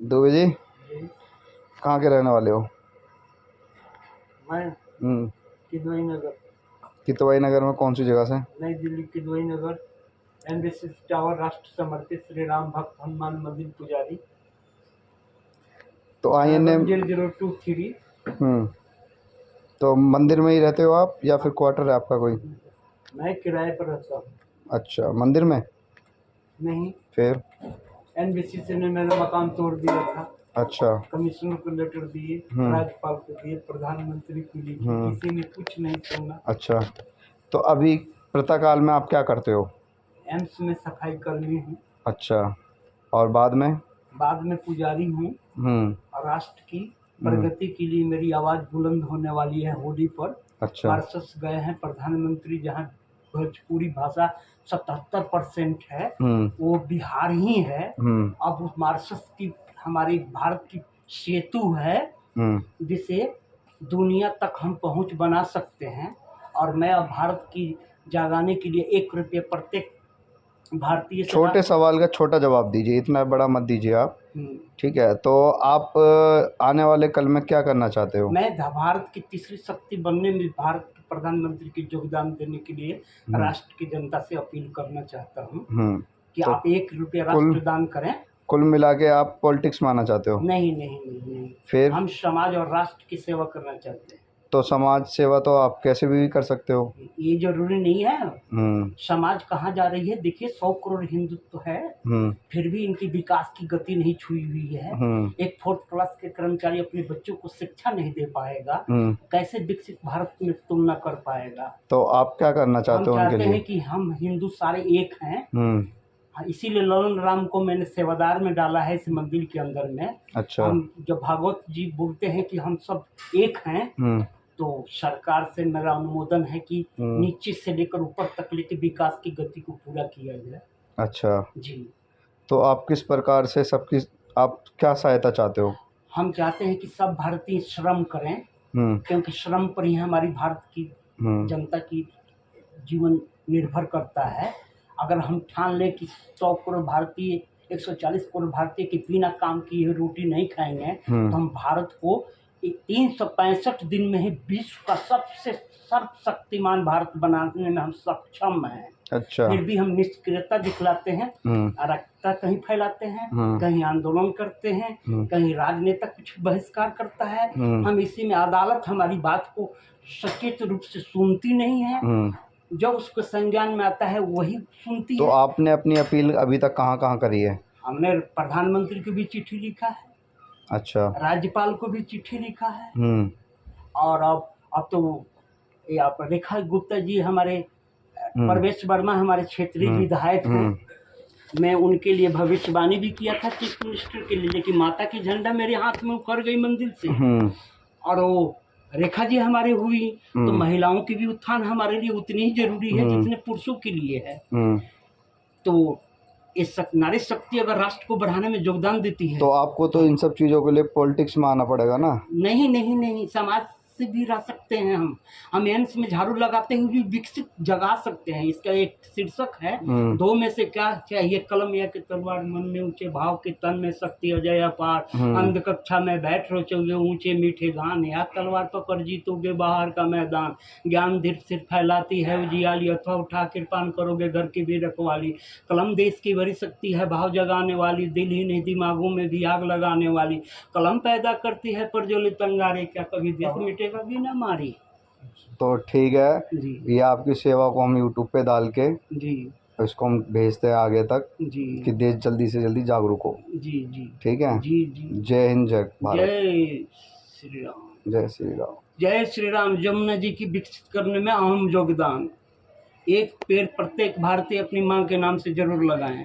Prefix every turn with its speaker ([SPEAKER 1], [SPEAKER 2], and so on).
[SPEAKER 1] दुबे जी,
[SPEAKER 2] जी,
[SPEAKER 1] कहाँ के रहने वाले हो?
[SPEAKER 2] मैं
[SPEAKER 1] हम्म।
[SPEAKER 2] किदवई नगर,
[SPEAKER 1] कितवाई नगर में कौन सी जगह से?
[SPEAKER 2] नई दिल्ली किदवई नगर, एम्बेसी टावर, राष्ट्र समर्पित श्री राम भक्त हनुमान मंदिर पुजारी,
[SPEAKER 1] तो INM।
[SPEAKER 2] 1023।
[SPEAKER 1] हम्म। तो मंदिर में ही रहते हो आप या फिर क्वार्टर है आपका कोई?
[SPEAKER 2] मैं किराए पर रहता हूँ।
[SPEAKER 1] अच्छा, मंदिर में?
[SPEAKER 2] नहीं,
[SPEAKER 1] फिर?
[SPEAKER 2] एनबीसी से ने मेरा मकान तोड़ दिया था।
[SPEAKER 1] अच्छा।
[SPEAKER 2] कमिश्नर को लेटर दिए,
[SPEAKER 1] हम्म।
[SPEAKER 2] राज्यपाल को दिए, प्रधानमंत्री को लिखी,
[SPEAKER 1] हम्म।
[SPEAKER 2] किसी ने कुछ नहीं सुना।
[SPEAKER 1] अच्छा, तो अभी प्रातःकाल में आप क्या करते हो?
[SPEAKER 2] एम्स में सफाई कर्मी हूँ,
[SPEAKER 1] अच्छा, और बाद में?
[SPEAKER 2] बाद में पुजारी हूँ।
[SPEAKER 1] हम्म।
[SPEAKER 2] और राष्ट्र की प्रगति के लिए मेरी आवाज़ बुलंद होने वाली है होली पर।
[SPEAKER 1] अच्छा।
[SPEAKER 2] मॉरिशस गए हैं प्रधानमंत्री, जहाँ भोजपुरी भाषा 77% है,
[SPEAKER 1] हम्म।
[SPEAKER 2] वो बिहार ही है।
[SPEAKER 1] हम्म।
[SPEAKER 2] अब उस मॉरिशस की हमारी भारत की सेतु है, जिसे दुनिया तक हम पहुंच बना सकते हैं। और मैं अब भारत की जगाने के लिए 1 रुपये प्रत्येक भारतीय से
[SPEAKER 1] छोटे सवाल का छोटा जवाब दीजिए, इतना बड़ा मत दीजिए आप। ठीक है, तो आप आने वाले कल में क्या करना चाहते हो?
[SPEAKER 2] मैं भारत की तीसरी शक्ति बनने में भारत के प्रधानमंत्री की योगदान देने के लिए राष्ट्र की जनता से अपील करना चाहता हूँ कि
[SPEAKER 1] तो
[SPEAKER 2] आप 1 रुपया राष्ट्रदान करें।
[SPEAKER 1] कुल मिला के आप पॉलिटिक्स में आना चाहते हो?
[SPEAKER 2] नहीं नहीं नहीं नहीं,
[SPEAKER 1] फिर?
[SPEAKER 2] हम समाज और राष्ट्र की सेवा करना चाहते हैं।
[SPEAKER 1] तो समाज सेवा तो आप कैसे भी कर सकते हो,
[SPEAKER 2] ये जरूरी नहीं है। समाज कहाँ जा रही है, देखिए 100 करोड़ हिंदुत्व है, फिर भी इनकी विकास की गति नहीं छुई हुई है। एक 4th क्लास के कर्मचारी अपने बच्चों को शिक्षा नहीं दे पाएगा, कैसे विकसित भारत में तुलना कर पाएगा?
[SPEAKER 1] तो आप क्या करना चाहते हो
[SPEAKER 2] हम
[SPEAKER 1] उनके
[SPEAKER 2] चाहते
[SPEAKER 1] लिए?
[SPEAKER 2] हैं कि हम हिंदू सारे एक हैं। इसीलिए ललन राम को मैंने सेवादार में डाला है इस मंदिर के अंदर में।
[SPEAKER 1] अच्छा।
[SPEAKER 2] हम जब भागवत जी बोलते हैं कि हम सब एक हैं, तो सरकार से मेरा अनुमोदन है कि नीचे से लेकर ऊपर तक लेकर विकास की गति को पूरा किया जाए। अच्छा जी।
[SPEAKER 1] तो आप किस प्रकार से सबकी, आप क्या सहायता चाहते हो?
[SPEAKER 2] हम चाहते हैं कि सब भारतीय श्रम करें, क्योंकि श्रम पर ही हमारी भारत की जनता की जीवन निर्भर करता है। अगर हम ठान लें कि 100 करोड़ भारतीय, 140 करोड़ भारतीय के बिना काम किए रोटी नहीं खाएंगे, तो हम भारत को 365 दिन में ही विश्व का सबसे सर्वशक्तिमान भारत बनाने में हम सक्षम हैं। अच्छा। फिर भी हम निष्क्रियता दिखलाते हैं, अराजकता कहीं फैलाते हैं, कहीं आंदोलन करते हैं, कहीं राजनेता कुछ बहिष्कार करता है। हम इसी में अदालत हमारी बात को सचेत रूप से सुनती नहीं है, जब उसको संज्ञान में आता है वही सुनती है। तो
[SPEAKER 1] आपने अपनी अपील अभी तक कहाँ कहाँ करी है?
[SPEAKER 2] हमने प्रधानमंत्री को भी चिट्ठी लिखा है।
[SPEAKER 1] अच्छा।
[SPEAKER 2] राज्यपाल को भी चिट्ठी लिखा है। और अब तो ये आप रेखा गुप्ता जी हमारे, परवेश वर्मा हमारे क्षेत्रीय विधायक हैं, मैं उनके लिए भविष्यवाणी भी किया था चीफ मिनिस्टर के लिए, लेकिन माता की झंडा मेरे हाथ में उखड़ गई मंदिर से। और वो रेखा जी हमारे हुई, तो महिलाओं की भी उत्थान हमारे लिए उतनी ही जरूरी है जितने पुरुषों के लिए है। तो इस नारी शक्ति अगर राष्ट्र को बढ़ाने में योगदान देती है,
[SPEAKER 1] तो आपको तो इन सब चीज़ों के लिए पॉलिटिक्स में आना पड़ेगा ना?
[SPEAKER 2] नहीं नहीं नहीं, समाज से भी रह सकते हैं हम एम्स में झाड़ू लगाते हुए भी विकसित जगा सकते हैं। इसका एक शीर्षक है, 2 में से क्या चाहिए, कलम या कि तलवार, मन में ऊंचे भाव के तन में शक्ति अजय अपार, अंध कक्षा में बैठ रोचोगे ऊंचे मीठे गान, या तलवार पकड़ जीतोगे बाहर का मैदान, ज्ञान धीर सिर फैलाती है उजियाली, अथवा उठा कृपान करोगे घर की भी रखवाली। कलम देश की बड़ी शक्ति है भाव जगाने वाली, दिल ही नहीं दिमागों में भी आग लगाने वाली। कलम पैदा करती है प्रज्वलित अंगारे, क्या कभी देश मिटेगा भी ना मारी।
[SPEAKER 1] तो ठीक है
[SPEAKER 2] जी,
[SPEAKER 1] ये आपकी सेवा को हम यूट्यूब पे डाल के
[SPEAKER 2] जी
[SPEAKER 1] इसको हम भेजते हैं आगे तक,
[SPEAKER 2] जी,
[SPEAKER 1] कि देश जल्दी से जल्दी जागरूक हो।
[SPEAKER 2] जी जी,
[SPEAKER 1] ठीक है
[SPEAKER 2] जी जी।
[SPEAKER 1] जय हिंद, जय भारत,
[SPEAKER 2] जय श्री राम,
[SPEAKER 1] जय श्री राम।
[SPEAKER 2] जय श्री राम। जमुना जी की विकसित करने में अहम योगदान, 1 पेड़ प्रत्येक भारतीय अपनी माँ के नाम से जरूर लगाएं।